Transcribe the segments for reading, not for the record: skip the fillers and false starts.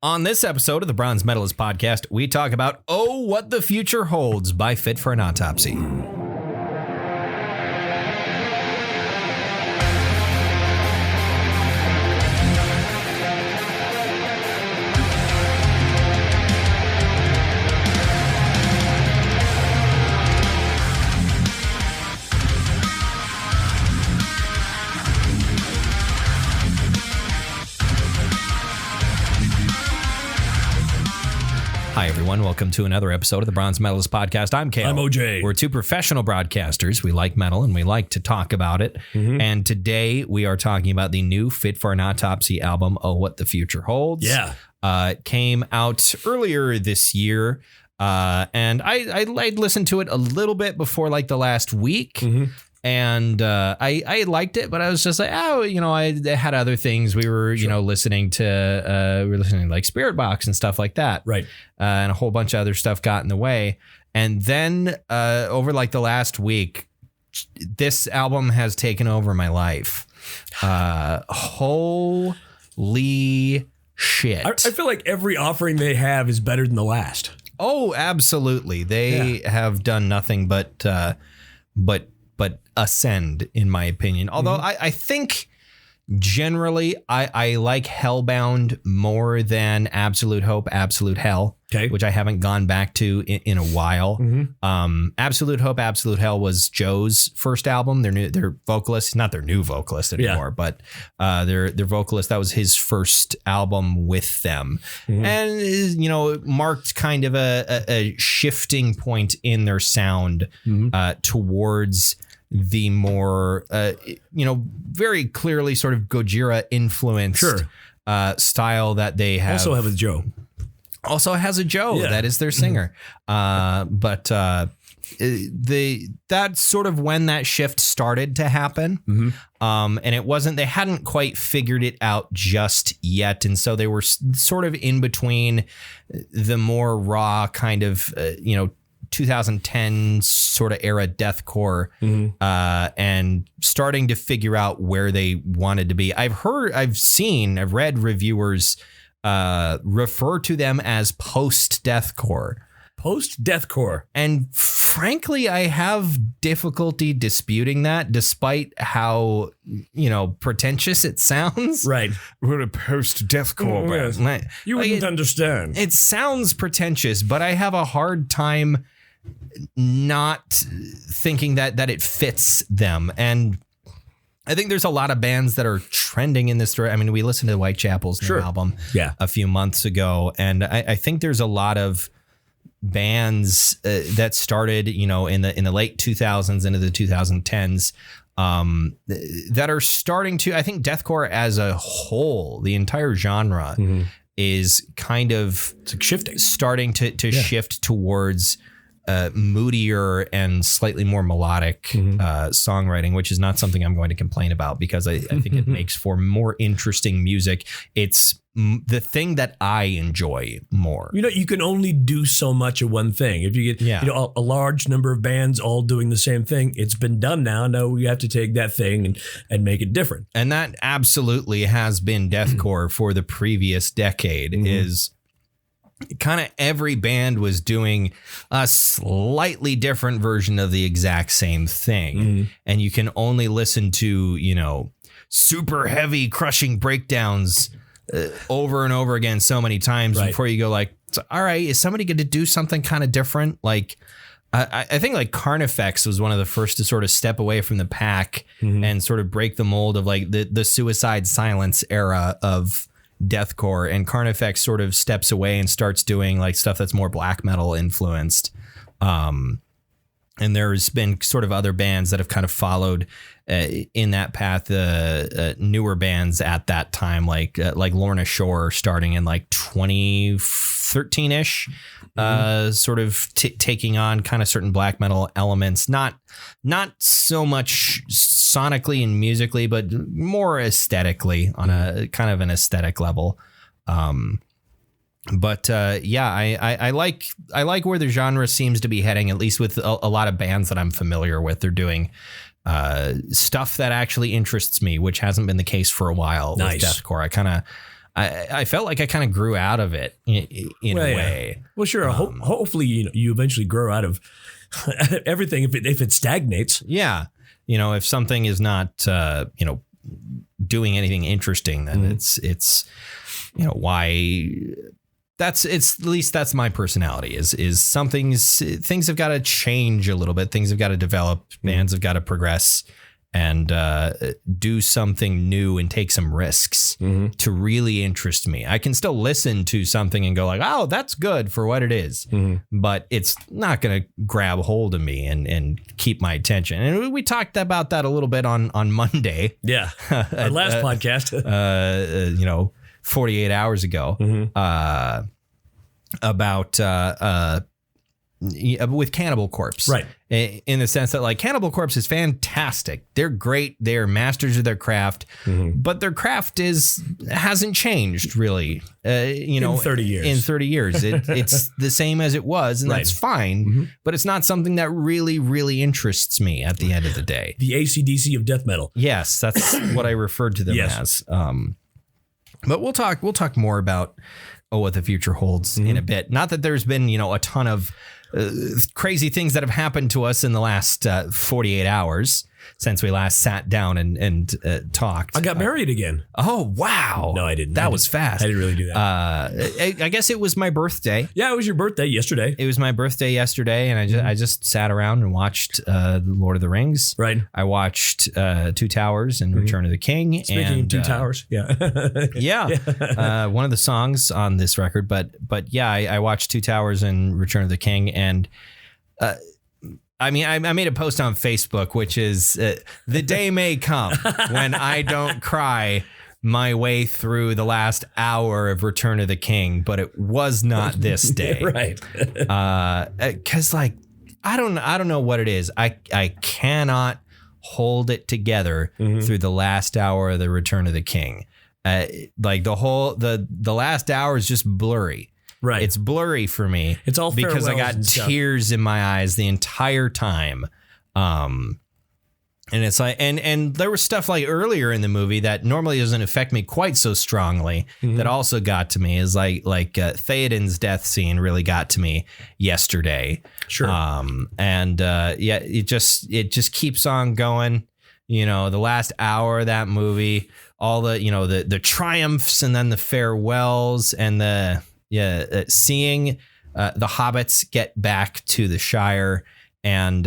On this episode of the Bronze Metalist podcast, we talk about Oh, What the Future Holds by Fit for an Autopsy. Hi, everyone. Welcome to another episode of the Bronze Metalist podcast. I'm Kale. I'm OJ. We're two professional broadcasters. We like metal and we like to talk about it. Mm-hmm. And today we are talking about the new Fit for an Autopsy album, Oh, What the Future Holds. Yeah. It came out earlier this year. And I listened to it a little bit before like the last week. Mm-hmm. And I liked it, but I was just like, I had other things. We were, listening to like Spirit Box and stuff like that. Right. And a whole bunch of other stuff got in the way. And then over like the last week, this album has taken over my life. Holy shit. I feel like every offering they have is better than the last. Oh, absolutely. They have done nothing but ascend, in my opinion. Although I think generally I like Hellbound more than Absolute Hope, Absolute Hell, which I haven't gone back to in a while. Mm-hmm. Absolute Hope, Absolute Hell was Joe's first album. Their vocalist, not their new vocalist anymore, but their vocalist, that was his first album with them. Mm-hmm. And, it marked kind of a shifting point in their sound towards the more, very clearly sort of Gojira influenced style that they have. Also have a Joe. Also has a Joe. Yeah. That is their singer. But that's sort of when that shift started to happen. Mm-hmm. And they hadn't quite figured it out just yet. And so they were sort of in between the more raw kind of, 2010 sort of era deathcore, and starting to figure out where they wanted to be. I've read reviewers refer to them as post-deathcore. Post-deathcore. And frankly, I have difficulty disputing that, despite how, pretentious it sounds. Right. We're a post-deathcore band. Yes. You wouldn't understand. It sounds pretentious, but I have a hard time not thinking that it fits them. And I think there's a lot of bands that are trending in this direction. I mean, we listened to Whitechapel's new album a few months ago, and I think there's a lot of bands that started, in the late 2000s into the 2010s that are starting to, I think deathcore as a whole, the entire genre is kind of shifting, starting to shift towards moodier and slightly more melodic songwriting, which is not something I'm going to complain about because I think it makes for more interesting music. It's the thing that I enjoy more. You can only do so much of one thing. If you get a large number of bands all doing the same thing, it's been done now. Now we have to take that thing and make it different. And that absolutely has been deathcore for the previous decade. Is kind of every band was doing a slightly different version of the exact same thing. And you can only listen to, super heavy crushing breakdowns over and over again so many times before you go like, all right, is somebody going to do something kind of different? Like, I think like Carnifex was one of the first to sort of step away from the pack and sort of break the mold of like the Suicide Silence era of deathcore, and Carnifex sort of steps away and starts doing like stuff that's more black metal influenced. And there's been sort of other bands that have kind of followed in that path, newer bands at that time, like Lorna Shore starting in like 2013-ish, sort of taking on kind of certain black metal elements, not so much sonically and musically, but more aesthetically on a kind of an aesthetic level. But I like where the genre seems to be heading, at least with a lot of bands that I'm familiar with. They're doing stuff that actually interests me, which hasn't been the case for a while with deathcore. I felt like I kind of grew out of it in a way. Well, sure. Hopefully, you eventually grow out of everything if it stagnates. Yeah. If something is not, doing anything interesting, then it's why at least that's my personality is things have got to change a little bit. Things have got to develop. Bands have got to progress and do something new and take some risks to really interest me. I can still listen to something and go like, oh, that's good for what it is, but it's not going to grab hold of me and keep my attention. And we talked about that a little bit on Monday. Yeah. Our last podcast, 48 hours ago, about with Cannibal Corpse, right? In the sense that like Cannibal Corpse is fantastic. They're great. They're masters of their craft, but their craft hasn't changed really. In 30 years. In 30 years, it's the same as it was, and that's fine. But it's not something that really, really interests me at the end of the day. The AC/DC of death metal. Yes, that's what I referred to them as. But we'll talk more about what the future holds in a bit. Not that there's been a ton of crazy things that have happened to us in the last 48 hours since we last sat down and talked. I got married again. Oh, wow. No, I didn't. That was fast. I didn't really do that. I guess it was my birthday. Yeah, it was your birthday yesterday. It was my birthday yesterday, and I just sat around and watched The Lord of the Rings. Right. I watched Two Towers and Return of the King. Speaking of Two Towers, yeah. One of the songs on this record, but yeah, I watched Two Towers and Return of the King, and I made a post on Facebook, which is the day may come when I don't cry my way through the last hour of Return of the King, but it was not this day. Right. Cause like, I don't know what it is. I cannot hold it together through the last hour of the Return of the King. Like the last hour is just blurry. Right. It's blurry for me. It's all because I got tears in my eyes the entire time. And it's like, and there was stuff like earlier in the movie that normally doesn't affect me quite so strongly that also got to me is like Theoden's death scene really got to me yesterday. Sure. It just keeps on going. The last hour of that movie, all the, the triumphs and then the farewells and seeing the hobbits get back to the Shire and,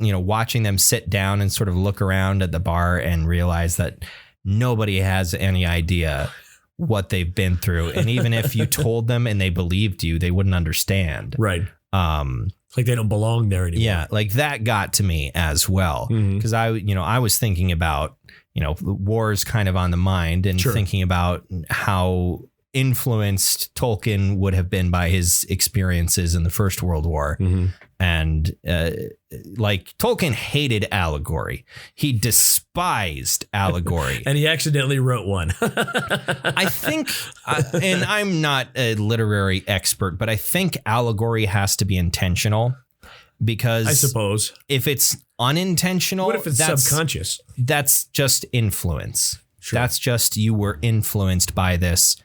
watching them sit down and sort of look around at the bar and realize that nobody has any idea what they've been through. And even if you told them and they believed you, they wouldn't understand. Right. Like they don't belong there anymore. Yeah. Like that got to me as well. Because I was thinking about, war's kind of on the mind and thinking about how influenced Tolkien would have been by his experiences in the First World War. And like Tolkien hated allegory. He despised allegory. And he accidentally wrote one. I think, and I'm not a literary expert, but I think allegory has to be intentional because I suppose if it's unintentional, what if it's subconscious? That's just influence. Sure. That's just you were influenced by this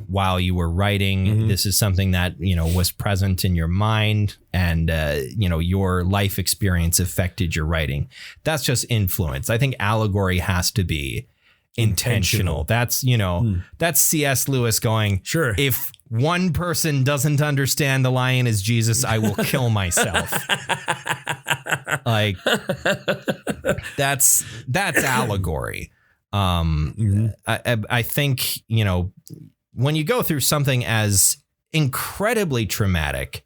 while you were writing. This is something that, was present in your mind and, your life experience affected your writing. That's just influence. I think allegory has to be intentional. That's, that's C.S. Lewis going, sure. If one person doesn't understand the lion is Jesus, I will kill myself. Like that's allegory. I think, when you go through something as incredibly traumatic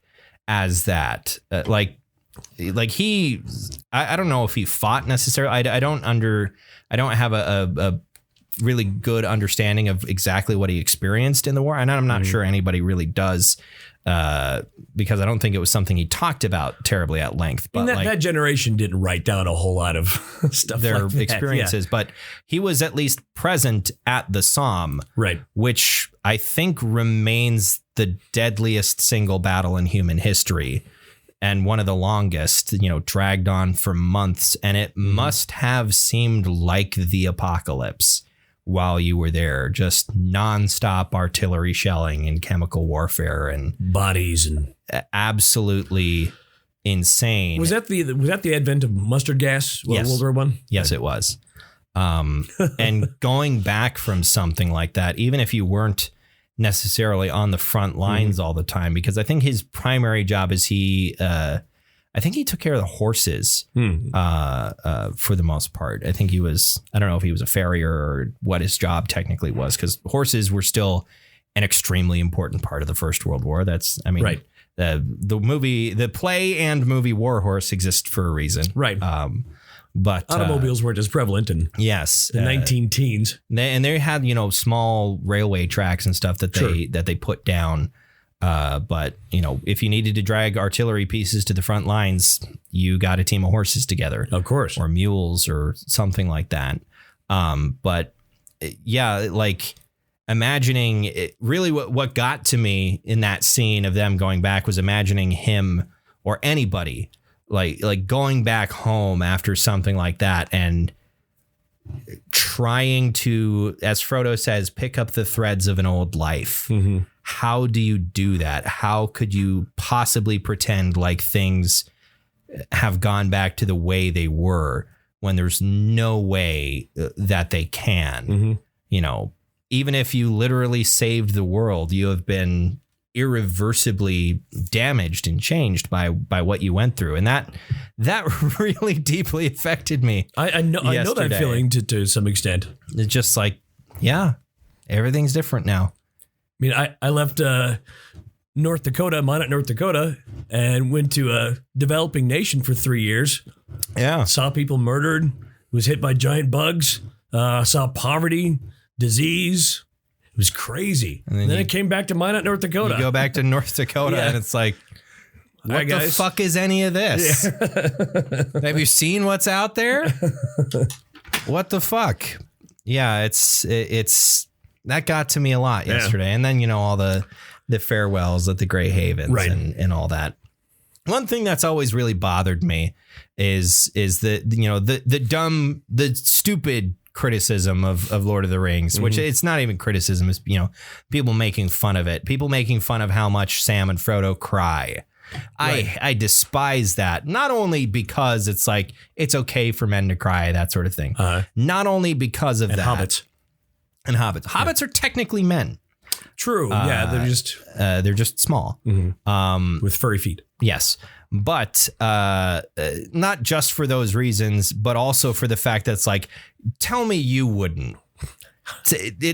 as that, I don't know if he fought necessarily. I don't have a really good understanding of exactly what he experienced in the war. And I'm not sure anybody really does, because I don't think it was something he talked about terribly at length. But that generation didn't write down a whole lot of stuff their like that. experiences, but he was at least present at the Somme, right? Which I think remains the deadliest single battle in human history. And one of the longest, dragged on for months. And it must have seemed like the apocalypse while you were there. Just nonstop artillery shelling and chemical warfare and bodies and absolutely insane. Was that the advent of mustard gas? Yes. World War I? Yes, it was. And going back from something like that, even if you weren't necessarily on the front lines all the time, because I think his primary job is I think he took care of the horses for the most part. I think he was, I don't know if he was a farrier or what his job technically was, because horses were still an extremely important part of the First World War. That's, I mean, right. The play and movie War Horse exist for a reason. Right. But automobiles weren't as prevalent in the 19 teens. They had, small railway tracks and stuff that they put down. But, if you needed to drag artillery pieces to the front lines, you got a team of horses together. Of course. Or mules or something like that. But yeah, like imagining it, really what got to me in that scene of them going back was imagining him or anybody like going back home after something like that and trying to, as Frodo says, pick up the threads of an old life. Mm-hmm. How do you do that? How could you possibly pretend like things have gone back to the way they were when there's no way that they can? Mm-hmm. Even if you literally saved the world, you have been irreversibly damaged and changed by what you went through. And that really deeply affected me. I know that feeling to some extent. It's just like, yeah, everything's different now. I mean, I left North Dakota, Minot, North Dakota, and went to a developing nation for 3 years. Yeah. Saw people murdered, was hit by giant bugs, saw poverty, disease. It was crazy. And then I came back to Minot, North Dakota. You go back to North Dakota and it's like, what the fuck is any of this? Yeah. Have you seen what's out there? What the fuck? Yeah, it's that got to me a lot yesterday. And then, all the farewells at the Grey Havens and all that. One thing that's always really bothered me is the stupid criticism of Lord of the Rings, which it's not even criticism, it's people making fun of it, people making fun of how much Sam and Frodo cry. Right. I despise that, not only because it's like it's okay for men to cry, that sort of thing, not only because of that. Hobbits are technically men. True. Yeah, they're just small, with furry feet. Yes. But not just for those reasons, but also for the fact that it's like, tell me you wouldn't.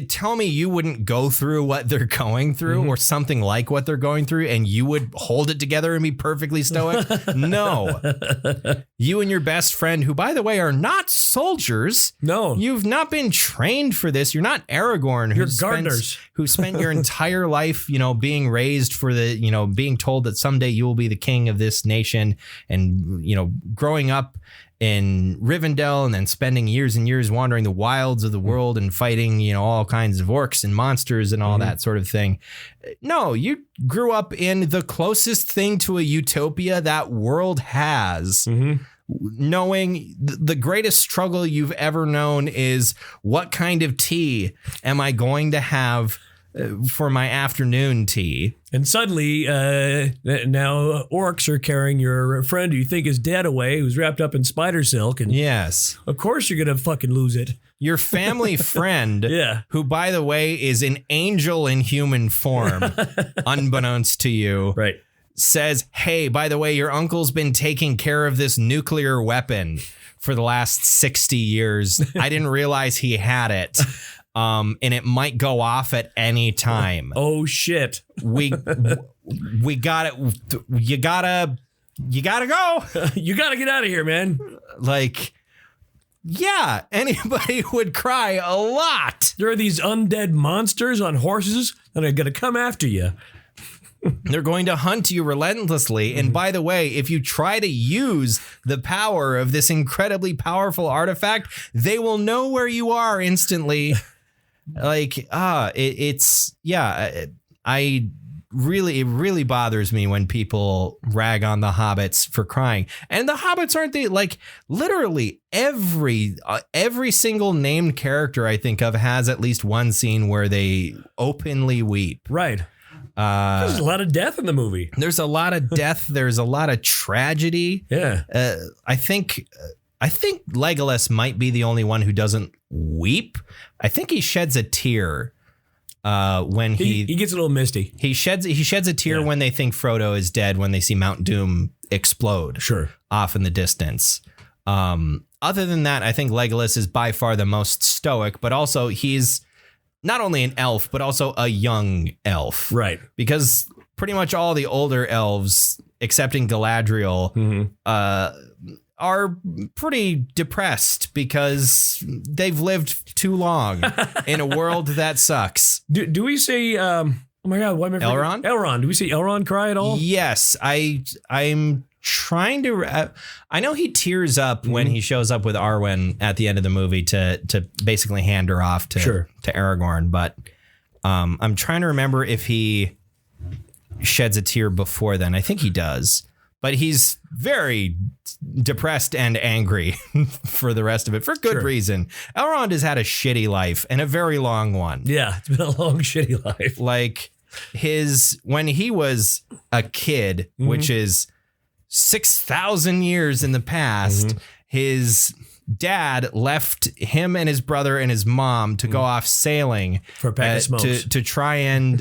Tell me you wouldn't go through what they're going through or something like what they're going through and you would hold it together and be perfectly stoic. No, you and your best friend, who, by the way, are not soldiers. No, you've not been trained for this. You're not Aragorn. You're gardeners who spent your entire life, being raised for the, being told that someday you will be the king of this nation and, growing up in Rivendell and then spending years and years wandering the wilds of the world and fighting, all kinds of orcs and monsters and all that sort of thing. No, you grew up in the closest thing to a utopia that world has. Knowing the greatest struggle you've ever known is, what kind of tea am I going to have for my afternoon tea? And suddenly, now orcs are carrying your friend who you think is dead away, who's wrapped up in spider silk. And yes, of course you're going to fucking lose it. Your family friend, who, by the way, is an angel in human form, unbeknownst to you, says, hey, by the way, your uncle's been taking care of this nuclear weapon for the last 60 years. I didn't realize he had it. And it might go off at any time. Oh shit. We got it. You gotta go. You gotta get out of here, man. Like, yeah, anybody would cry a lot. There are these undead monsters on horses that are gonna come after you. They're going to hunt you relentlessly. And by the way, if you try to use the power of this incredibly powerful artifact, they will know where you are instantly. Like, I really bothers me when people rag on the hobbits for crying. And the hobbits aren't they like literally every single named character I think of has at least one scene where they openly weep. Right. There's a lot of death in the movie. There's a lot of death. There's a lot of tragedy. Yeah. I think Legolas might be the only one who doesn't weep. I think he sheds a tear when he gets a little misty. He sheds a tear when they think Frodo is dead, when they see Mount Doom explode off in the distance. Other than that, I think Legolas is by far the most stoic, but also he's not only an elf, but also a young elf. Right. Because pretty much all the older elves, excepting Galadriel, are pretty depressed because they've lived too long in a world that sucks. Do we see, oh my God, what am I Elrond? Elrond. Do we see Elrond cry at all? Yes. I'm trying to, I know he tears up when he shows up with Arwen at the end of the movie to basically hand her off to Aragorn. But I'm trying to remember if he sheds a tear before then. I think he does. But he's very depressed and angry for the rest of it, for good reason. Elrond has had a shitty life and a very long one. Yeah, it's been a long, shitty life. Like when he was a kid, which is 6,000 years in the past, his dad left him and his brother and his mom to go off sailing for a pack of smokes to try and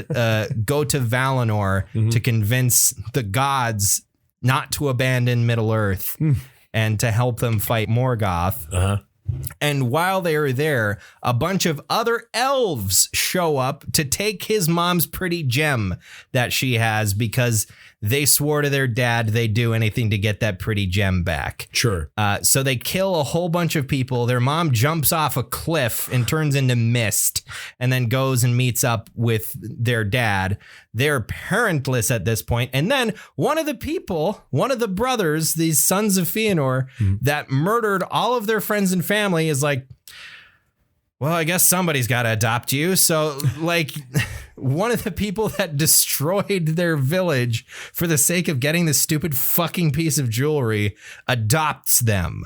go to Valinor to convince the gods not to abandon Middle-earth and to help them fight Morgoth. And while they are there, a bunch of other elves show up to take his mom's pretty gem that she has because they swore to their dad they'd do anything to get that pretty gem back. Sure. So they kill a whole bunch of people. Their mom jumps off a cliff and turns into mist and then goes and meets up with their dad. They're parentless at this point. And then one of the brothers, these sons of Fëanor that murdered all of their friends and family is like, well, I guess somebody's got to adopt you. So like one of the people that destroyed their village for the sake of getting this stupid fucking piece of jewelry adopts them.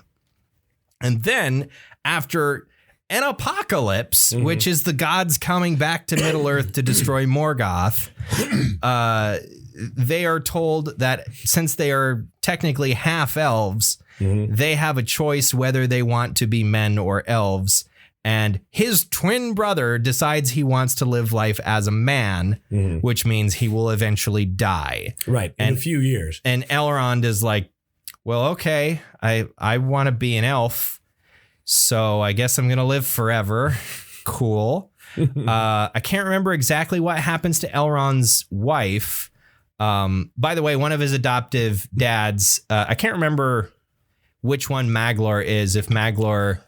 And then after an apocalypse, which is the gods coming back to Middle-earth to destroy Morgoth, they are told that since they are technically half elves, they have a choice whether they want to be men or elves. And his twin brother decides he wants to live life as a man, which means he will eventually die. Right. In a few years. And Elrond is like, well, okay, I want to be an elf, so I guess I'm going to live forever. Cool. I can't remember exactly what happens to Elrond's wife. By the way, one of his adoptive dads, I can't remember which one Maglor is, if Maglor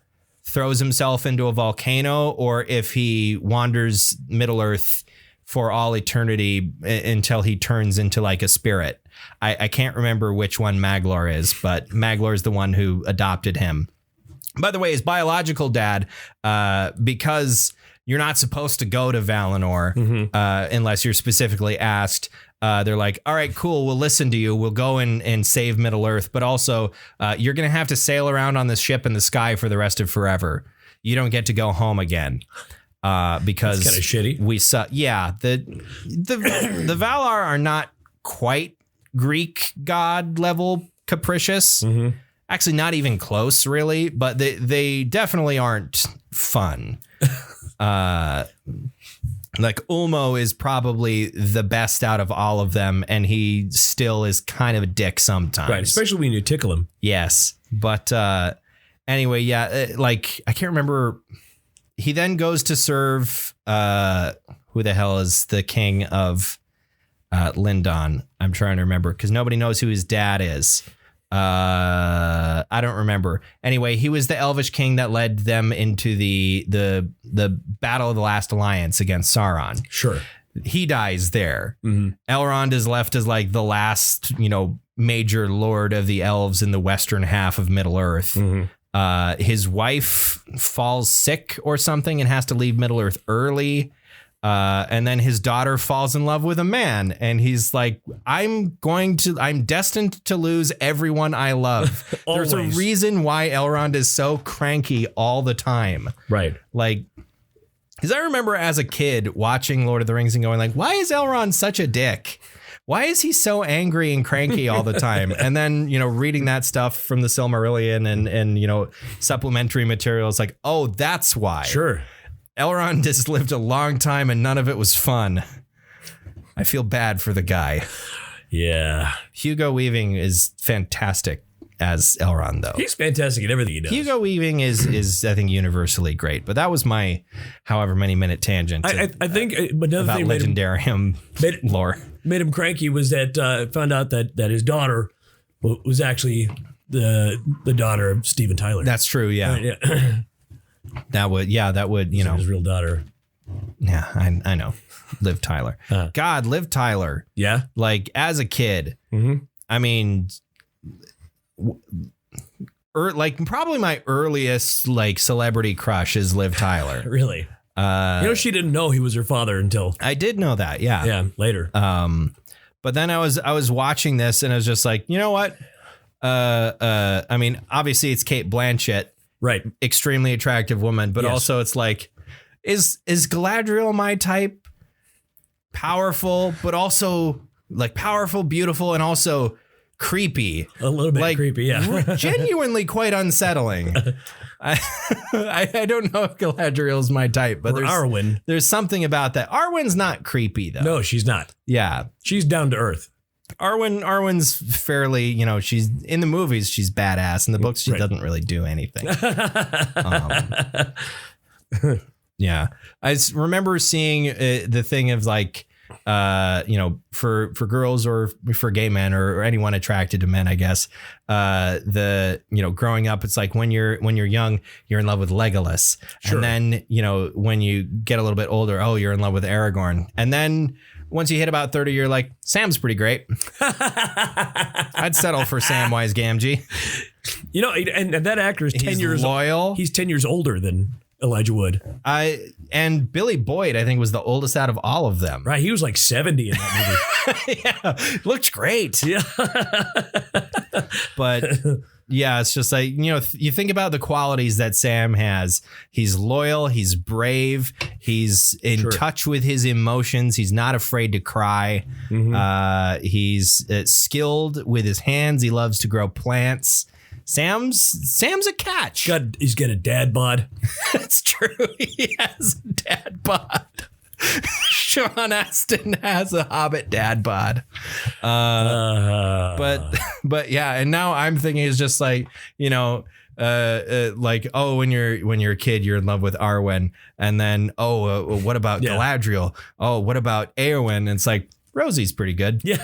throws himself into a volcano or if he wanders Middle-earth for all eternity until he turns into like a spirit. I can't remember which one Maglor is, but Maglor is the one who adopted him. By the way, his biological dad, because you're not supposed to go to Valinor unless you're specifically asked. They're like, all right, cool. We'll listen to you. We'll go and save Middle-earth. But also, you're going to have to sail around on this ship in the sky for the rest of forever. You don't get to go home again. Because kind of shitty. The Valar are not quite Greek god level capricious. Actually, not even close, really. But they definitely aren't fun. Like Ulmo is probably the best out of all of them, and he still is kind of a dick sometimes. Right, especially when you tickle him. Yes, but anyway, like I can't remember. He then goes to serve who the hell is the king of Lindon? I'm trying to remember because nobody knows who his dad is. I don't remember. Anyway, he was the Elvish king that led them into the Battle of the Last Alliance against Sauron. Sure. He dies there. Elrond is left as like the last, major lord of the elves in the western half of Middle-earth. His wife falls sick or something and has to leave Middle-earth early. And then his daughter falls in love with a man, and he's like, I'm destined to lose everyone I love. There's a reason why Elrond is so cranky all the time. Right. Like, because I remember as a kid watching Lord of the Rings and going like, why is Elrond such a dick? Why is he so angry and cranky all the time? And then, reading that stuff from the Silmarillion and supplementary materials, like, oh, that's why. Sure. Elrond just lived a long time and none of it was fun. I feel bad for the guy. Yeah. Hugo Weaving is fantastic as Elrond, though. He's fantastic at everything he does. Hugo Weaving is I think, universally great. But that was my however many minute tangent. I think another about thing Legendarium lore. Made him cranky was that found out that his daughter was actually the daughter of Steven Tyler. That's true. Yeah. Yeah. That would his real daughter. Yeah, I know. Liv Tyler. God, Liv Tyler. Yeah. Like as a kid, I mean, probably my earliest like celebrity crush is Liv Tyler. Really? She didn't know he was her father until I did know that. Yeah. Yeah. Later. But then I was watching this and I was just like, you know what? I mean, obviously it's Cate Blanchett. Right. Extremely attractive woman, but also it's like, is Galadriel my type? Powerful, but also like powerful, beautiful, and also creepy. A little bit creepy, yeah. Genuinely quite unsettling. I don't know if Galadriel's my type, but there's something about that. Arwen's not creepy though. No, she's not. Yeah. She's down to earth. Arwen's fairly, she's in the movies, she's badass. In the books, she doesn't really do anything. Yeah. I remember seeing the thing of like, for girls or for gay men or anyone attracted to men, I guess, growing up, it's like when you're young, you're in love with Legolas. Sure. And then, when you get a little bit older, oh, you're in love with Aragorn. And then once you hit about 30, you're like, Sam's pretty great. I'd settle for Samwise Gamgee. And that actor is 10 years loyal. He's 10 years older than Elijah Wood. And Billy Boyd, I think, was the oldest out of all of them. Right. He was like 70 in that movie. Yeah. Looked great. Yeah. But yeah, it's just like, you think about the qualities that Sam has. He's loyal. He's brave. He's in touch with his emotions. He's not afraid to cry. Mm-hmm. He's skilled with his hands. He loves to grow plants. Sam's a catch. He's got a dad bod. That's true. He has a dad bod. Sean Astin has a Hobbit dad bod. But yeah, and now I'm thinking it's just like, like, oh, when you're a kid, you're in love with Arwen, and then what about Galadriel? Oh, what about Eowyn? And it's like, Rosie's pretty good. Yeah.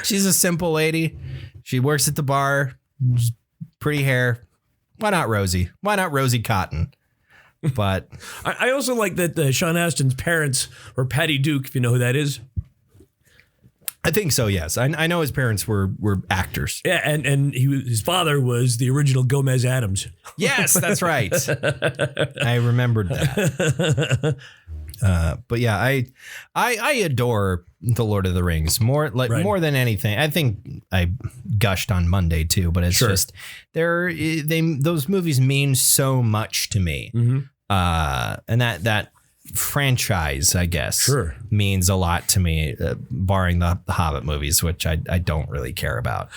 She's a simple lady. She works at the bar. Pretty hair. Why not Rosie? Why not Rosie Cotton? But I also like that Sean Astin's parents were Patty Duke, if you know who that is. I think so, yes. I know his parents were actors. Yeah, and his father was the original Gomez Addams. Yes, that's right. I remembered that. But yeah, I adore The Lord of the Rings more than anything. I think I gushed on Monday too, but it's just those movies mean so much to me. Mm-hmm. And that franchise, I guess, means a lot to me, barring the Hobbit movies, which I don't really care about.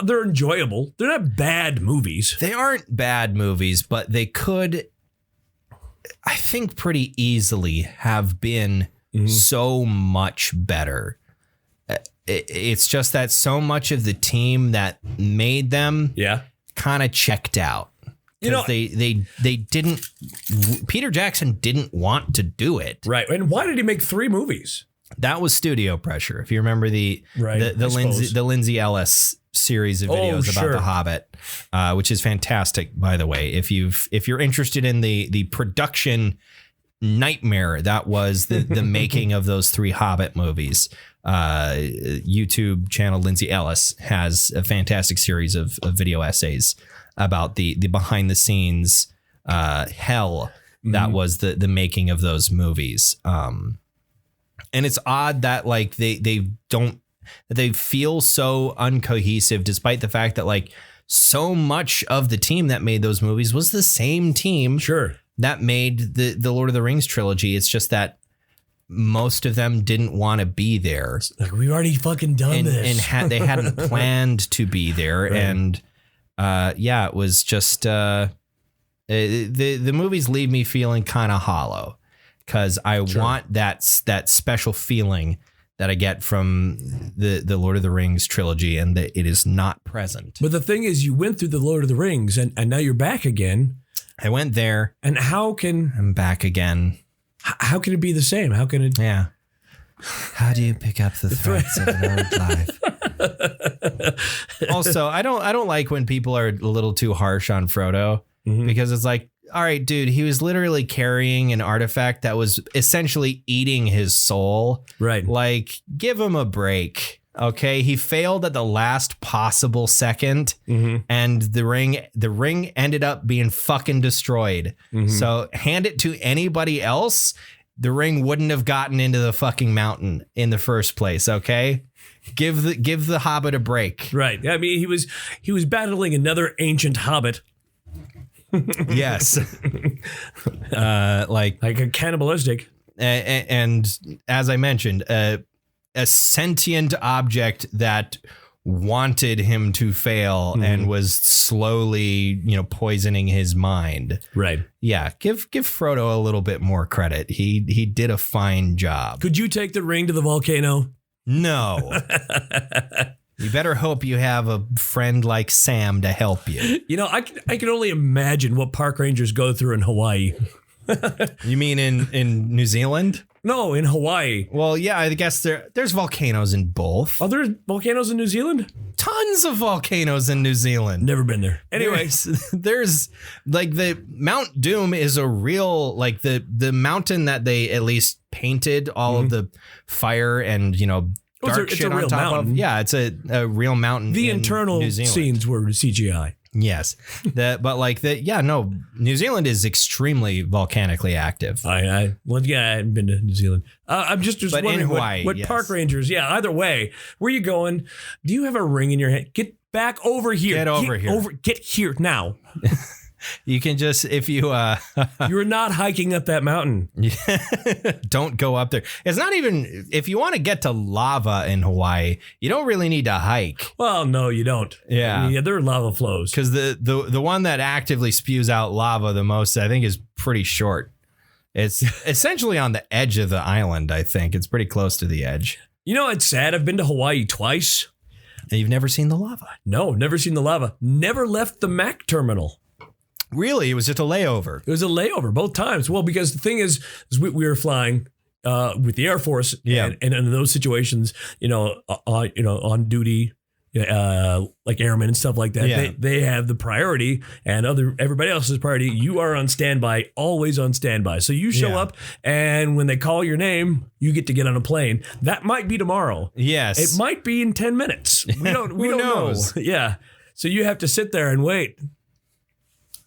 They're enjoyable. They're not bad movies. They aren't bad movies, but they could, I think, pretty easily have been so much better. It's just that so much of the team that made them kind of checked out. They didn't. Peter Jackson didn't want to do it. Right. And why did he make 3 movies? That was studio pressure. If you remember the Lindsay Ellis series of videos about The Hobbit, which is fantastic, by the way. If you're interested in the production nightmare that was the making of those 3 Hobbit movies, YouTube channel Lindsay Ellis has a fantastic series of video essays about the behind the scenes hell that was the making of those movies. And it's odd that like they feel so uncohesive, despite the fact that like so much of the team that made those movies was the same team that made the Lord of the Rings trilogy. It's just that most of them didn't want to be there. Like, we've already fucking done this. And they hadn't planned to be there. Right. And it was just the movies leave me feeling kind of hollow, because I want that special feeling that I get from the Lord of the Rings trilogy, and that it is not present. But the thing is, you went through the Lord of the Rings and now you're back again. I went there. And I'm back again. How can it be the same? How can it? Yeah. How do you pick up the threads of an old life? Also, I don't like when people are a little too harsh on Frodo, because it's like, all right, dude, he was literally carrying an artifact that was essentially eating his soul. Right. Like, give him a break. Okay, he failed at the last possible second, and the ring ended up being fucking destroyed. So hand it to anybody else, the ring wouldn't have gotten into the fucking mountain in the first place. Okay, give the Hobbit a break. Right. I mean, he was battling another ancient Hobbit. Yes, like a cannibalistic, and as I mentioned, a sentient object that wanted him to fail and was slowly, poisoning his mind. Right. Yeah. Give Frodo a little bit more credit. He did a fine job. Could you take the ring to the volcano? No. You better hope you have a friend like Sam to help you. I can only imagine what park rangers go through in Hawaii. You mean in New Zealand? No, in Hawaii. Well, yeah, I guess there's volcanoes in both. Are there volcanoes in New Zealand? Tons of volcanoes in New Zealand. Never been there. Anyways, there's like the Mount Doom is a real, like the mountain that they at least painted all of the fire and, dark shit on top of. Yeah, it's a real mountain. The internal scenes were CGI. Yes. New Zealand is extremely volcanically active. I hadn't been to New Zealand. I'm just but wondering in Hawaii, what park rangers, either way, where you going? Do you have a ring in your hand? Get back over here. Get here now. You can just, if you you're not hiking up that mountain. Don't go up there. It's not even, if you want to get to lava in Hawaii, you don't really need to hike. Well, no, you don't. Yeah. There are lava flows. Because the one that actively spews out lava the most, I think, is pretty short. It's essentially on the edge of the island, I think. It's pretty close to the edge. It's sad. I've been to Hawaii twice. And you've never seen the lava? No, never seen the lava. Never left the Mac terminal. Really? It was just a layover? It was a layover both times. Well, because the thing is we were flying with the Air Force, and in those situations, on duty, like airmen and stuff like that, they have the priority, and everybody else's priority. You are on standby, always on standby. So you show up, and when they call your name, you get to get on a plane. That might be tomorrow. Yes, it might be in 10 minutes. We don't know. Yeah. So you have to sit there and wait.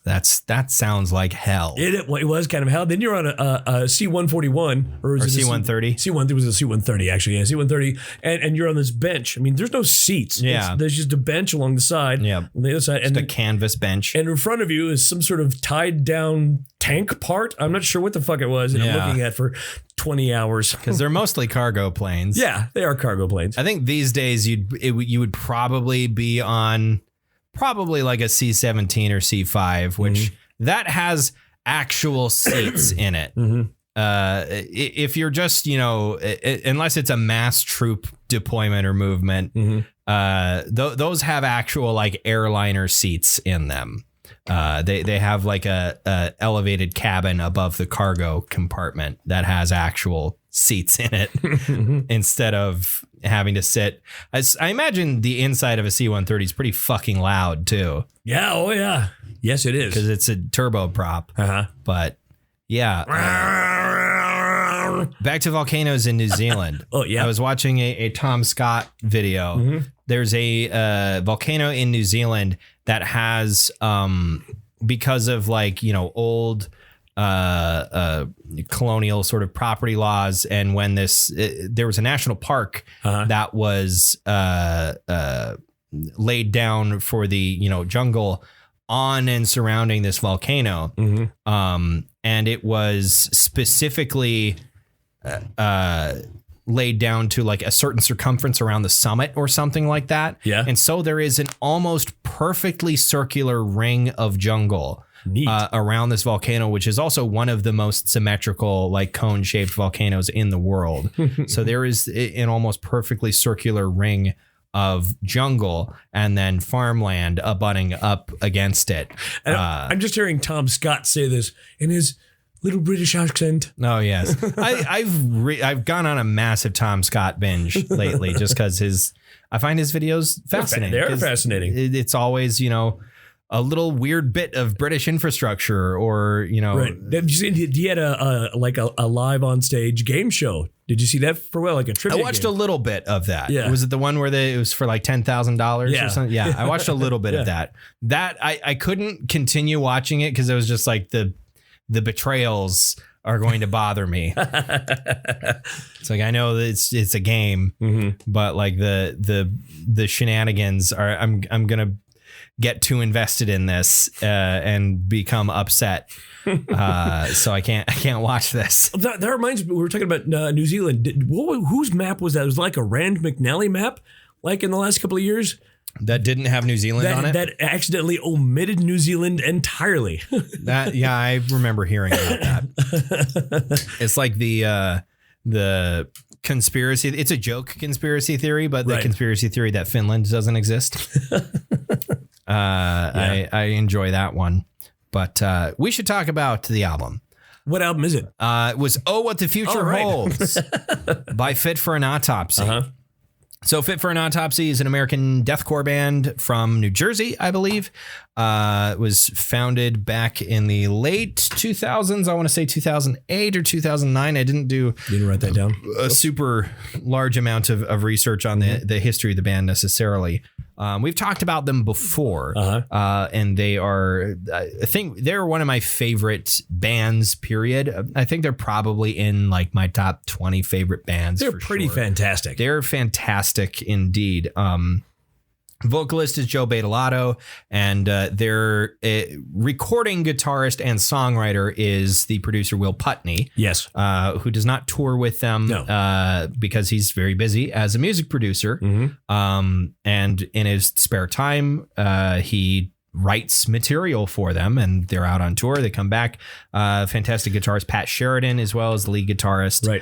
That sounds like hell. It was kind of hell. Then you're on a C-141 or C-130. It was a C-130 actually. Yeah, C-130, and you're on this bench. I mean, there's no seats. Yeah, there's just a bench along the side. Yeah, on the other side, just a canvas bench. And in front of you is some sort of tied down tank part. I'm not sure what the fuck it was. And I'm looking at for 20 hours because they're mostly cargo planes. Yeah, they are cargo planes. I think these days you would probably be on. Probably like a C-17 or C-5, which that has actual seats in it. If you're just, unless it's a mass troop deployment or movement, those have actual like airliner seats in them. They have like a elevated cabin above the cargo compartment that has actual seats in it instead of having to sit. I imagine the inside of a C-130 is pretty fucking loud too. Yeah. Oh yeah. Yes, it is. Because it's a turboprop. But yeah. Back to volcanoes in New Zealand. Oh yeah. I was watching a Tom Scott video. There's a volcano in New Zealand that has, because of like, old colonial sort of property laws. And when there was a national park that was laid down for the, jungle on and surrounding this volcano. And it was specifically laid down to like a certain circumference around the summit or something like that. Yeah. And so there is an almost perfectly circular ring of jungle around this volcano, which is also one of the most symmetrical, like cone-shaped volcanoes in the world. So there is an almost perfectly circular ring of jungle and then farmland abutting up against it. And I'm just hearing Tom Scott say this in his little British accent. Oh yes, I've gone on a massive Tom Scott binge lately just because I find his videos fascinating. They're fascinating. It's always a little weird bit of British infrastructure or Right. He had a live on stage game show. Did you see that like a trivia? I watched game? a little bit of that. Yeah. Was it the one where it was for like $10,000 or something? Yeah, I watched a little bit of that. That I couldn't continue watching it because it was just like the betrayals are going to bother me. It's like I know that it's a game, but like the shenanigans are I'm gonna get too invested in this and become upset. So I can't watch this. That reminds me, we were talking about New Zealand. Whose map was that? It was like a Rand McNally map, like in the last couple of years. That didn't have New Zealand on it? That accidentally omitted New Zealand entirely. I remember hearing about that. It's like the conspiracy. It's a joke conspiracy theory, but the conspiracy theory that Finland doesn't exist. I enjoy that one. But we should talk about the album. What album is it? It was What the Future Holds by Fit for an Autopsy. So Fit for an Autopsy is an American deathcore band from New Jersey, I believe. It was founded back in the late 2000s. I want to say 2008 or 2009. I didn't write that down. A super large amount of research on the history of the band necessarily. We've talked about them before, and they are, I think they're one of my favorite bands, period. I think they're probably in like my top 20 favorite bands. They're pretty fantastic. They're fantastic indeed. Vocalist is Joe Badalato, and their recording guitarist and songwriter is the producer Will Putney. Yes. Who does not tour with them because he's very busy as a music producer. And in his spare time, he writes material for them, and they're out on tour. They come back. Fantastic guitarist Pat Sheridan, as well as the lead guitarist. Right.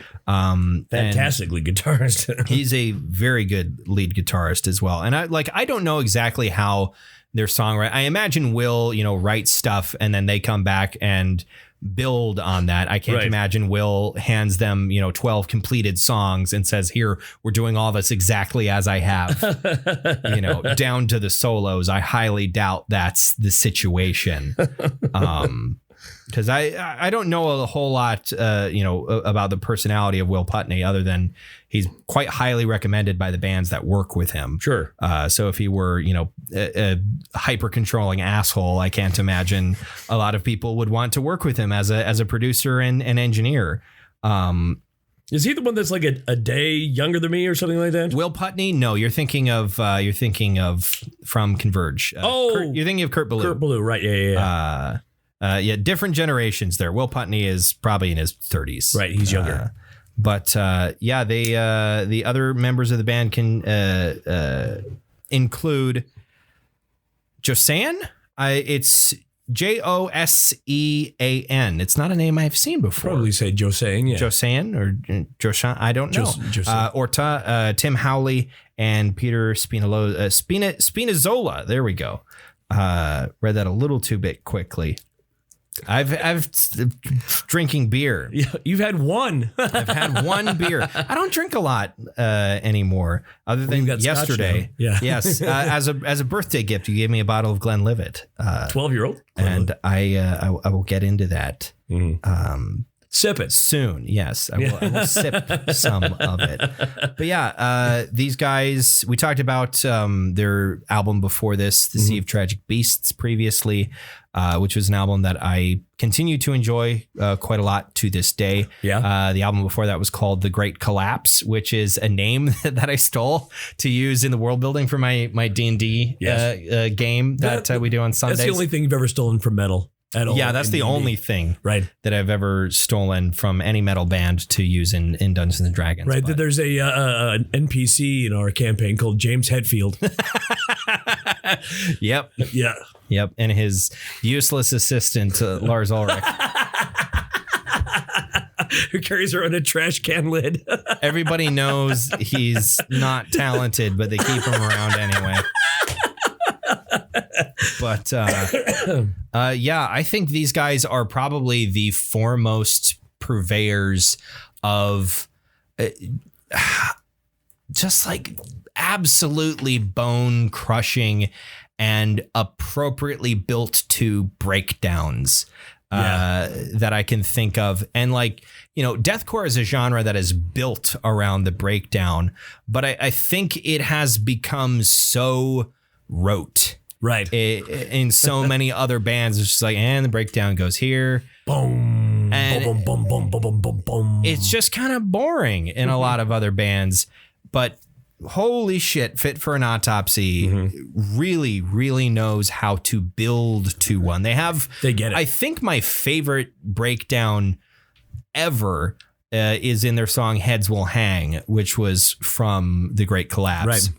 Fantastic lead guitarist. He's a very good lead guitarist as well. And I don't know exactly how their songwriting. I imagine Will, write stuff and then they come back and build on that. I can't imagine Will hands them, 12 completed songs and says, here, we're doing all this exactly as I have, down to the solos. I highly doubt that's the situation. Because I don't know a whole lot, about the personality of Will Putney, other than he's quite highly recommended by the bands that work with him. Sure. So if he were, a hyper controlling asshole, I can't imagine a lot of people would want to work with him as a producer and an engineer. Is he the one that's like a day younger than me or something like that? Will Putney? No, you're thinking of from Converge. You're thinking of Kurt Ballou. Kurt Ballou, right? Yeah. Different generations there. Will Putney is probably in his 30s. Right, he's younger. But they the other members of the band can include Josean. It's Josean. It's not a name I've seen before. Probably say Josean, yeah. Josean or Joshan. I don't know. Orta, Tim Howley, and Peter Spinazzola. There we go. Read that a little too bit quickly. I've drinking beer. You've had one. I've had one beer. I don't drink a lot anymore, other than yesterday. Yeah. Yes. As a birthday gift, you gave me a bottle of Glenlivet. 12-year-old. And I will get into that. Sip it soon. Yes, I will sip some of it. But yeah, these guys, we talked about their album before this, The Sea of Tragic Beasts, previously. which was an album that I continue to enjoy quite a lot to this day. Yeah. The album before that was called The Great Collapse, which is a name that I stole to use in the world building for my D&D game that we do on Sundays. That's the only thing you've ever stolen from metal at all. Yeah, that's the only thing that I've ever stolen from any metal band to use in Dungeons and Dragons. Right. But there's an NPC in our campaign called James Hetfield. Yep. Yeah. Yep. And his useless assistant, Lars Ulrich. Who carries around a trash can lid. Everybody knows he's not talented, but they keep him around anyway. But I think these guys are probably the foremost purveyors of just like absolutely bone crushing and appropriately built to breakdowns that I can think of. And like, deathcore is a genre that is built around the breakdown, but I think it has become so rote. Right. In so many other bands, it's just like, and the breakdown goes here. Boom. And boom, boom, boom, boom, boom, boom, boom. It's just kind of boring in a lot of other bands. But holy shit, Fit for an Autopsy really, really knows how to build to one. They get it. I think my favorite breakdown ever is in their song Heads Will Hang, which was from The Great Collapse. Right.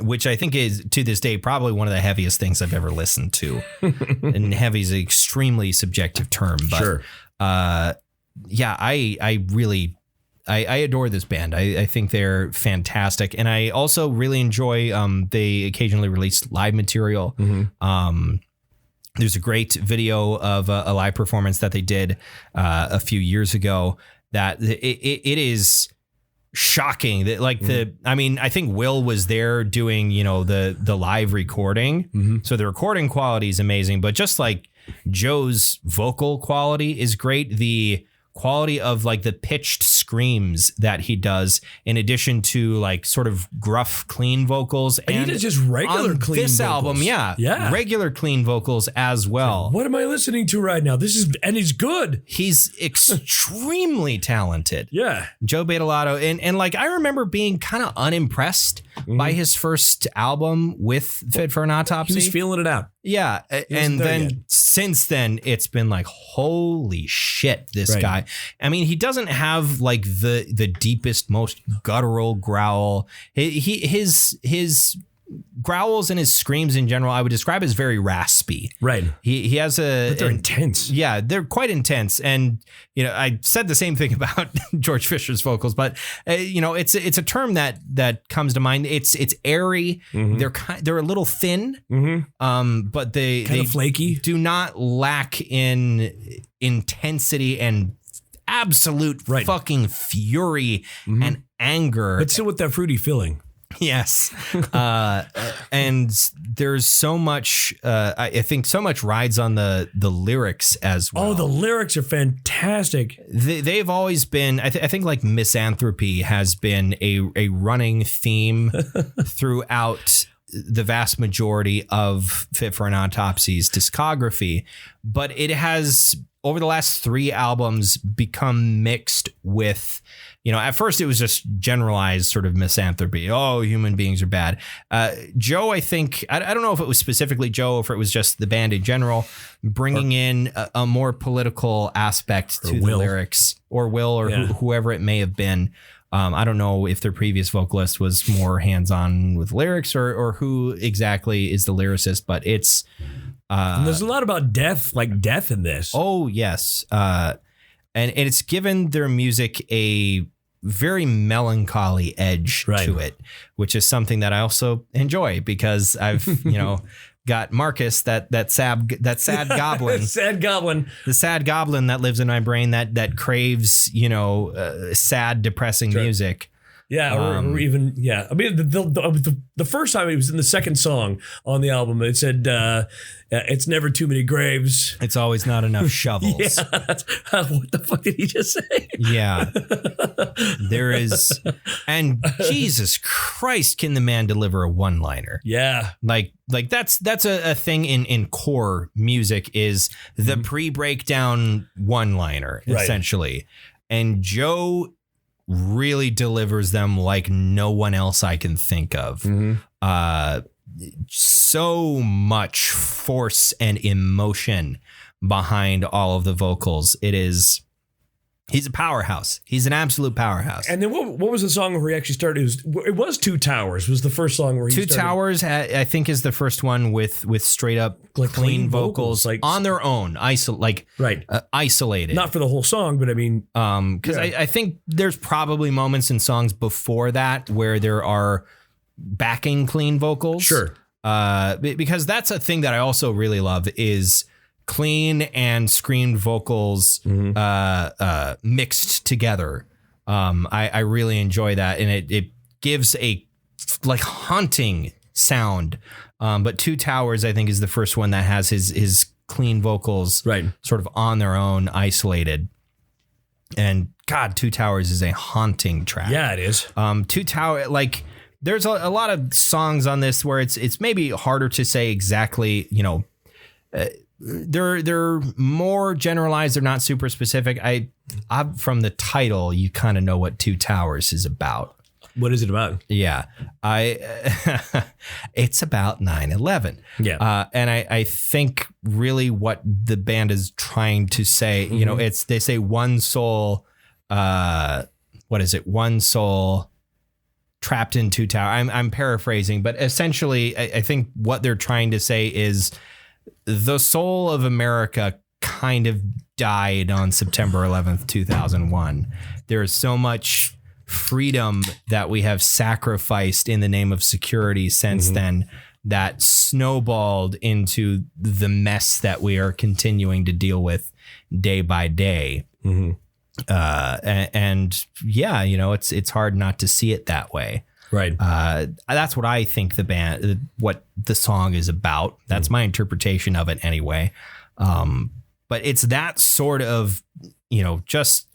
Which I think is, to this day, probably one of the heaviest things I've ever listened to. And heavy is an extremely subjective term. But, sure. I adore this band. I think they're fantastic. And I also really enjoy, they occasionally release live material. There's a great video of a live performance that they did a few years ago that it is shocking that I think Will was there doing, the live recording. So the recording quality is amazing, but just like Joe's vocal quality is great. The quality of like the pitched screams that he does, in addition to like sort of gruff, clean vocals. And he does just regular clean this vocals. album. Regular clean vocals as well. What am I listening to right now? And he's good. He's extremely talented. Yeah. Joe Badolato. And like, I remember being kind of unimpressed by his first album with Fit for an Autopsy. He was feeling it out. Yeah. And then since then, it's been like, holy shit, this guy. I mean, he doesn't have like the deepest, most guttural growl. His growls and his screams in general, I would describe as very raspy. Right. He has but they're intense. Yeah, they're quite intense. And, I said the same thing about George Fisher's vocals, but, it's a term that comes to mind. It's airy. They're a little thin, but they kind of flaky. Do not lack in intensity and absolute fucking fury and anger. But still with that fruity filling. Yes. And there's so much, I think so much rides on the lyrics as well. Oh, the lyrics are fantastic. They've always been, I think like misanthropy has been a running theme throughout the vast majority of Fit for an Autopsy's discography, but it has over the last 3 albums become mixed with, at first it was just generalized sort of misanthropy. Oh, human beings are bad. Joe, I think, I don't know if it was specifically Joe, or if it was just the band in general, bringing in a more political aspect to the lyrics, or Will, or whoever it may have been. I don't know if their previous vocalist was more hands-on with lyrics or who exactly is the lyricist, but it's... and there's a lot about death in this. Oh, yes. And it's given their music a very melancholy edge to it, which is something that I also enjoy because I've, got Marcus, that sad goblin, the sad goblin that lives in my brain that craves, sad, depressing music. Yeah, or even I mean, the first time it was in the second song on the album. It said, "It's never too many graves. It's always not enough shovels." What the fuck did he just say? Yeah, there is, and Jesus Christ, can the man deliver a one-liner? Yeah, like that's a thing in core music is the pre-breakdown one-liner essentially, and Joe really delivers them like no one else I can think of. So much force and emotion behind all of the vocals. He's a powerhouse. He's an absolute powerhouse. And then what was the song where he actually started? It was Two Towers was the first song where he started. Two Towers, I think, is the first one with straight up like clean vocals like on their own, isolated. Not for the whole song, but I mean, because I think there's probably moments in songs before that where there are backing clean vocals. Sure. Because that's a thing that I also really love is clean and screamed vocals mixed together. I really enjoy that, and it gives a like haunting sound. But Two Towers, I think, is the first one that has his clean vocals sort of on their own, isolated. And God, Two Towers is a haunting track. Yeah, it is. Two Towers, like there's a lot of songs on this where it's maybe harder to say exactly, they're more generalized. They're not super specific. I'm from the title, you kind of know what Two Towers is about. What is it about? Yeah, it's about 9/11. Yeah, and I think really what the band is trying to say, they say one soul. What is it? One soul trapped in two towers. I'm paraphrasing, but essentially, I think what they're trying to say is the soul of America kind of died on September 11th, 2001. There is so much freedom that we have sacrificed in the name of security since then that snowballed into the mess that we are continuing to deal with day by day. And yeah, it's hard not to see it that way. Right. That's what I think what the song is about. That's my interpretation of it anyway. But it's that sort of, just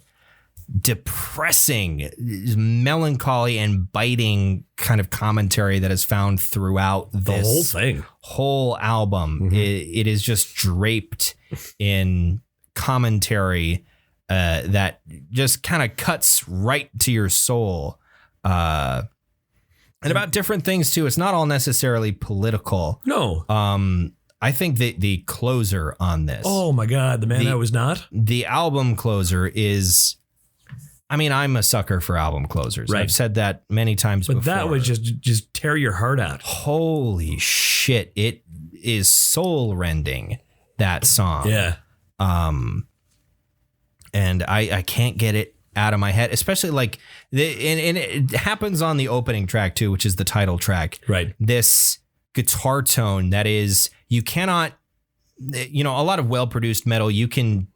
depressing, melancholy and biting kind of commentary that is found throughout this whole album. It is just draped in commentary that just kind of cuts right to your soul. And about different things too. It's not all necessarily political. No. I think that the closer on this. Oh my God, the man I was not. The album closer is. I mean, I'm a sucker for album closers. Right. I've said that many times before. But that would just tear your heart out. Holy shit! It is soul rending, that song. Yeah. And I can't get it out of my head, especially like and it happens on the opening track too, which is the title track. Right. This guitar tone that is, you cannot, a lot of well-produced metal, you can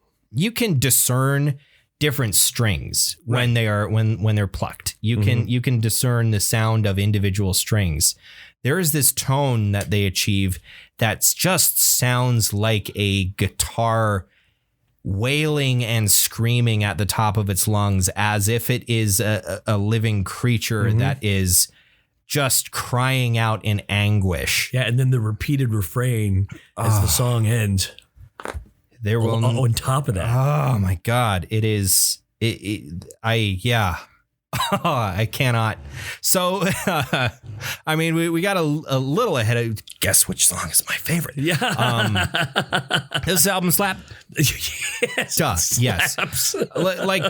discern different strings when they are when they're plucked. You can discern the sound of individual strings. There is this tone that they achieve that just sounds like a guitar wailing and screaming at the top of its lungs, as if it is a living creature that is just crying out in anguish. Yeah, and then the repeated refrain as the song ends. There will on top of that. Oh my God, it is. I cannot. So, I mean, we got a little ahead of. Guess which song is my favorite? Yeah. This album slap. Yes. Duh. Yes. Like,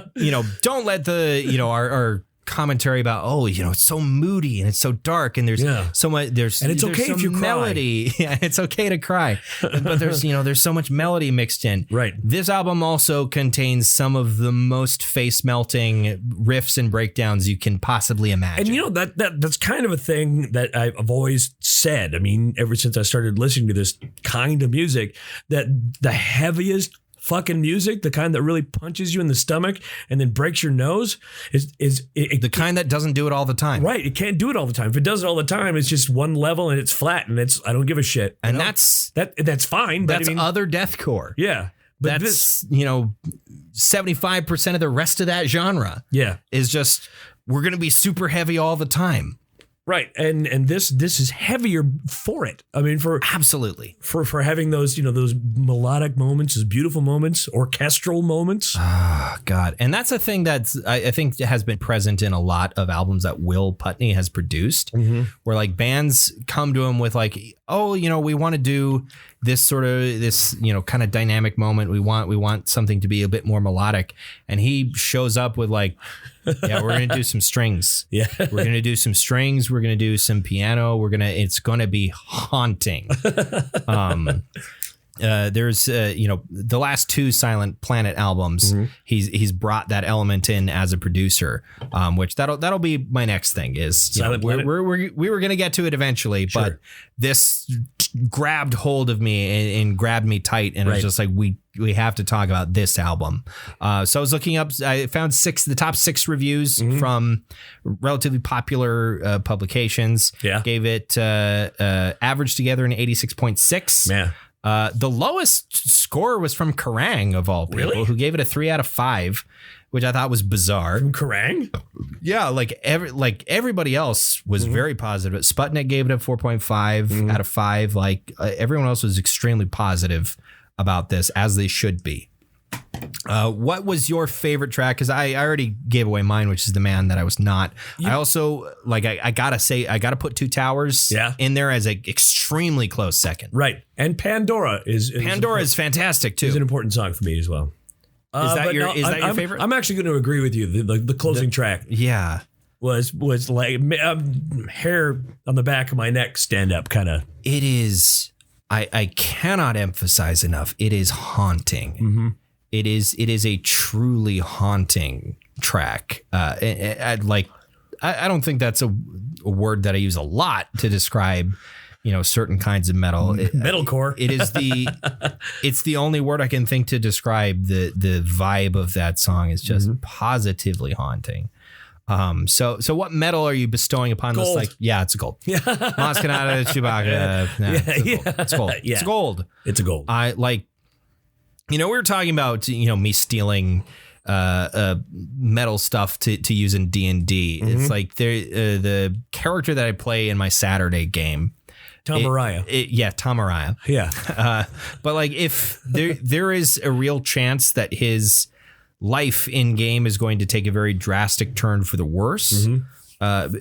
don't let the, our commentary about, it's so moody and it's so dark and there's so much, and it's okay if you melody. Yeah, it's okay to cry. But there's so much melody mixed in. Right. This album also contains some of the most face melting riffs and breakdowns you can possibly imagine. And that's kind of a thing that I've always said. I mean, ever since I started listening to this kind of music, that the heaviest fucking music, the kind that really punches you in the stomach and then breaks your nose, is the kind that doesn't do it all the time. Right. It can't do it all the time. If it does it all the time, it's just one level and it's flat and I don't give a shit. And that's fine. But that's other deathcore. Yeah. But that's, 75% of the rest of that genre. Yeah. Is just, we're going to be super heavy all the time. Right. And this is heavier for it. I mean, absolutely for having those, those melodic moments, those beautiful moments, orchestral moments. Oh, God. And that's a thing that I think has been present in a lot of albums that Will Putney has produced, where like bands come to him with like, oh, we want to do this sort of kind of dynamic moment. We want something to be a bit more melodic. And he shows up with like, yeah, we're going to do some strings. Yeah. We're going to do some strings. We're going to do some piano. It's going to be haunting. There's the last two Silent Planet albums, he's brought that element in as a producer, which that'll be my next thing is we were going to get to it eventually, but this grabbed hold of me and grabbed me tight, and it was just like we have to talk about this album. So I was looking up, I found the top 6 reviews from relatively popular publications. Yeah, gave it average together an 86.6. Yeah. The lowest score was from Kerrang, of all people, who gave it a 3 out of 5, which I thought was bizarre. From Kerrang? Yeah, everybody else was very positive. Sputnik gave it a 4.5 out of 5. Like everyone else was extremely positive about this, as they should be. What was your favorite track? Because I already gave away mine, which is The Man That I Was Not. I also I gotta put Two Towers in there as an extremely close second. Right. And Pandora is fantastic too. It's an important song for me as well. Is that your favorite? I'm actually going to agree with you. The closing track. Yeah. Was like hair on the back of my neck stand up kind of. It is. I cannot emphasize enough. It is haunting. It is a truly haunting track. I don't think that's a word that I use a lot to describe, certain kinds of metal. Metalcore. It's the only word I can think to describe the vibe of that song. Is just positively haunting. So what metal are you bestowing upon gold. this? Like, yeah, it's a gold. Yeah. Mascanada, Chewbacca. It's gold. Yeah. It's gold. It's a gold. I like. We were talking about, me stealing metal stuff to use in D&D. It's like the character that I play in my Saturday game. Tom Araya. Tom Araya. Yeah. But like if there is a real chance that his life in game is going to take a very drastic turn for the worse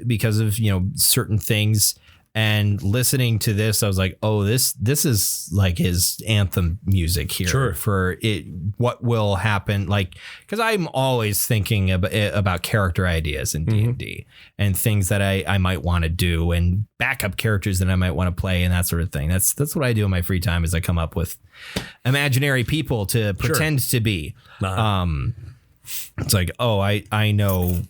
because of, certain things. And listening to this, I was like, oh, this is like his anthem music here for it. What will happen? Like, because I'm always thinking about character ideas in D&D and things that I might want to do and backup characters that I might want to play and that sort of thing. That's what I do in my free time is I come up with imaginary people to pretend to be. It's like, oh, I know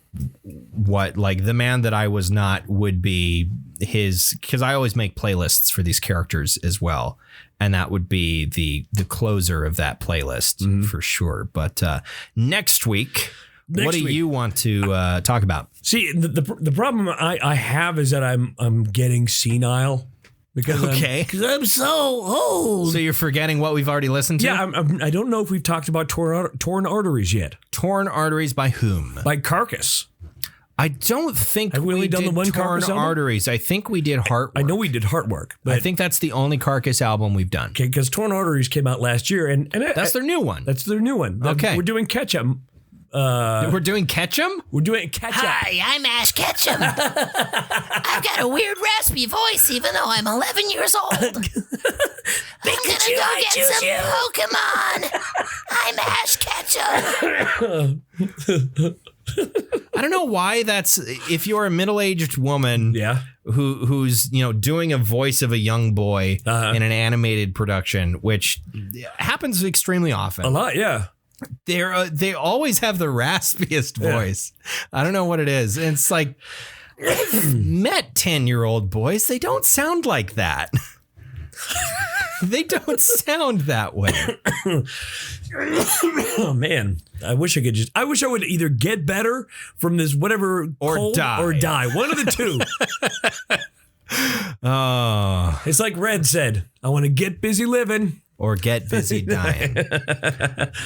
what like The Man That I Was Not would be his, because I always make playlists for these characters as well. And that would be the closer of that playlist for sure. But next week, what do you want to talk about? See, the problem I have is that I'm getting senile. Because I'm so old. So you're forgetting what we've already listened to? Yeah, I don't know if we've talked about Torn Arteries yet. Torn Arteries by whom? By Carcass. I don't think Have we only done the one Torn Carcass Arteries. I think we did Heartwork. I know we did Heartwork. But I think that's the only Carcass album we've done. Okay, because Torn Arteries came out last year. and that's their new one. That's their new one. Okay. We're doing Ketchum. We're doing Ketchum? We're doing Ketchup. Hi, I'm Ash Ketchum. I've got a weird raspy voice even though I'm 11 years old. I'm gonna go get some Pokemon. I'm Ash Ketchum. I don't know why that's, if you're a middle-aged woman who's doing a voice of a young boy in an animated production, which happens extremely often. A lot, yeah. They always have the raspiest voice. I don't know what it is. And it's like, I've met 10-year-old boys. They don't sound like that. They don't sound that way. Oh man, I wish I would either get better from this whatever or cold die. or die. One of the two. Oh. It's like Red said, I want to get busy living. Or get busy dying.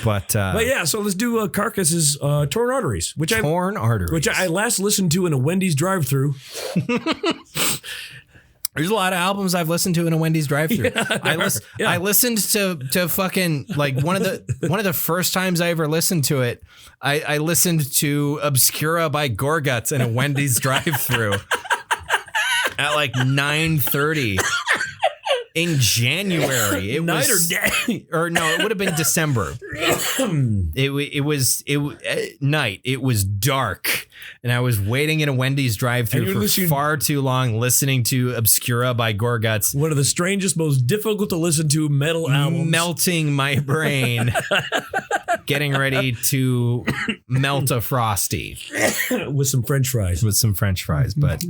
But yeah, so let's do Carcass's Torn Arteries, which I last listened to in a Wendy's drive-thru. There's a lot of albums I've listened to in a Wendy's drive-thru. I listened to fucking like one of the first times I ever listened to it. I listened to Obscura by Gorguts in a Wendy's drive-thru at like 9:30. In January, it night was, or day, or no, it would have been December. it was night. It was dark, and I was waiting in a Wendy's drive-thru for far too long, listening to Obscura by Gorguts. One of the strangest, most difficult to listen to metal albums. Melting my brain, getting ready to melt a Frosty with some French fries. But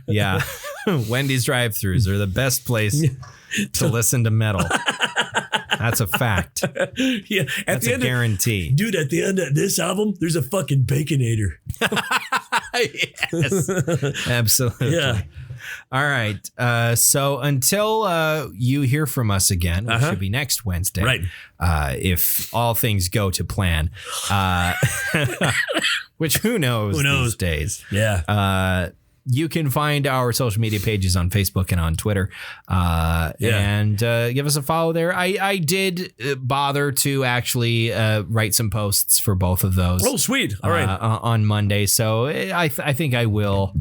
yeah, Wendy's drive-thrus are the best place to listen to metal. That's a fact. Yeah, that's a guarantee. Dude, at the end of this album, there's a fucking Baconator. Yes, absolutely. Yeah. All right. So until you hear from us again, which should be next Wednesday, right? If all things go to plan, which who knows these days? Yeah. You can find our social media pages on Facebook and on Twitter, and give us a follow there. I did bother to actually write some posts for both of those. Oh, sweet! All right, on Monday. So I think I will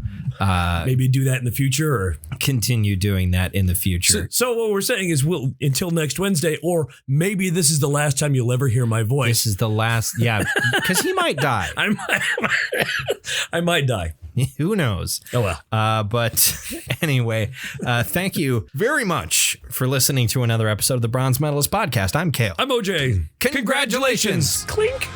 maybe do that in the future, or continue doing that in the future. So what we're saying is, we'll until next Wednesday, or maybe this is the last time you'll ever hear my voice. This is the last, because he might die. I might die. Who knows? Oh, well. But anyway, thank you very much for listening to another episode of the Bronze Metalist Podcast. I'm Kale. I'm OJ. Congratulations. Clink.